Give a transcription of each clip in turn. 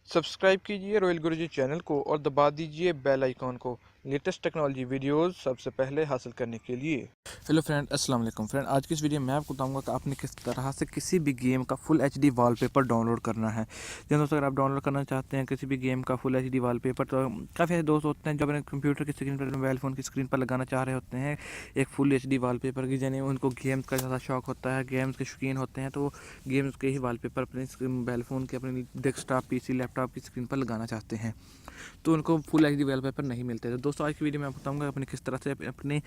Subscribe कीजिए royal गुरुजी channel को और दबा दीजिए बेल आइकॉन को लेटेस्ट टेक्नोलॉजी वीडियोस सबसे पहले हासिल करने के लिए। हेलो फ्रेंड, अस्सलाम वालेकुम फ्रेंड। आज की इस वीडियो में मैं आपको बताऊंगा कि आपने किस तरह से किसी भी गेम का फुल एचडी वॉलपेपर डाउनलोड करना है। जैसे दोस्तों, अगर आप डाउनलोड करना चाहते हैं किसी भी गेम का फुल एचडी वॉलपेपर, तो काफ़ी ऐसे दोस्त होते हैं जो अपने कंप्यूटर की स्क्रीन पर, मोबाइल फ़ोन की स्क्रीन पर लगाना चाह रहे होते हैं एक फुल एचडी वॉलपेपर की। यानी उनको गेम्स का ज़्यादा शौक होता है, गेम्स के शौकीन होते हैं, तो वो गेम्स के ही वॉलपेपर अपने मोबाइल फ़ोन के, अपने डेस्कटॉप पीसी लैपटॉप की स्क्रीन पर लगाना चाहते हैं, तो उनको फुल एच डी वॉलपेपर नहीं मिलते। तो दोस्तों, आज की वीडियो में मैं बताऊंगा अपने किस तरह से अपने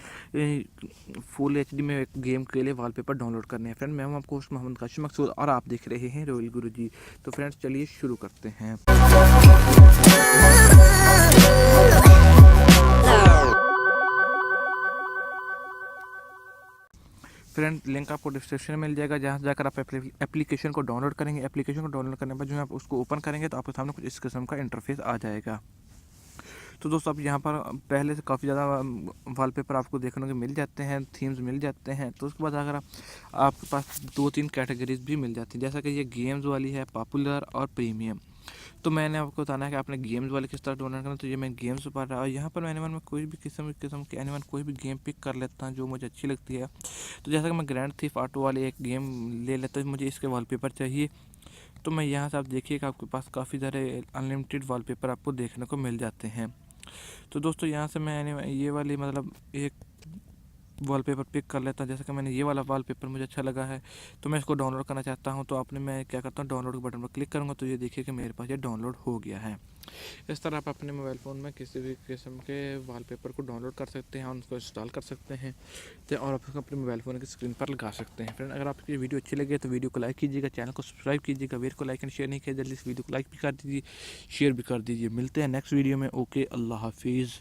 फुल एच डी में एक गेम के लिए वॉलपेपर डाउनलोड करने हैं। फ्रेंड, मैं हूं आपको होस्ट मोहम्मद काशिम मकसूद और आप देख रहे हैं रॉयल गुरुजी। तो फ्रेंड्स, चलिए शुरू करते हैं। फ्रेंड, लिंक आपको डिस्क्रिप्शन में मिल जाएगा, जहाँ जाकर आप एप्लीकेशन को डाउनलोड करेंगे। एप्लीकेशन को डाउनलोड करने के बाद जो है आप उसको ओपन करेंगे तो आपके सामने कुछ इस किस्म का इंटरफेस आ जाएगा। तो दोस्तों, अब यहाँ पर पहले से काफ़ी ज़्यादा वॉलपेपर आपको देखने को मिल जाते हैं, थीम्स मिल जाते हैं। तो उसके बाद अगर आपके पास 2-3 कैटेगरीज भी मिल जाती हैं, जैसा कि ये गेम्स वाली है, पॉपुलर और प्रीमियम। तो मैंने आपको बताना है कि आपने गेम्स वाले किस तरह डाउनलोड करना। तो ये मैं गेम्स पर रहा और यहाँ पर मैं एनिमल में कोई भी किस्म के एनिमल कोई भी गेम पिक कर लेता हूँ जो मुझे अच्छी लगती है। तो जैसा कि मैं ग्रैंड थीफ ऑटो वाली एक गेम ले लेता हूँ, मुझे इसके वॉलपेपर चाहिए। तो मैं यहाँ से आप देखिए कि आपके पास काफ़ी सारे अनलिमिटेड वॉलपेपर आपको देखने को मिल जाते हैं। तो दोस्तों, यहाँ से मैं ये वाली मतलब एक वॉलपेपर पिक कर लेता हूँ। जैसे कि मैंने ये वाला वॉलपेपर मुझे अच्छा लगा है, तो मैं इसको डाउनलोड करना चाहता हूँ। तो मैं क्या करता हूँ, डाउनलोड के बटन पर क्लिक करूँगा तो ये देखिए कि मेरे पास ये डाउनलोड हो गया है। इस तरह आप अपने मोबाइल फ़ोन में किसी भी किस्म के वॉलपेपर को डाउनलोड कर सकते हैं और उसको इंस्टॉल कर सकते हैं और आप उसको अपने मोबाइल फ़ोन की स्क्रीन पर लगा सकते हैं। फ्रेंड, अगर आपकी वीडियो अच्छी लगे तो वीडियो को लाइक कीजिएगा, चैनल को सब्सक्राइब कीजिएगा, वीडियो को लाइक एंड शेयर नहीं किया जल्दी इस वीडियो को लाइक भी कर दीजिए, शेयर भी कर दीजिए। मिलते हैं नेक्स्ट वीडियो में। ओके, अल्लाह हाफिज़।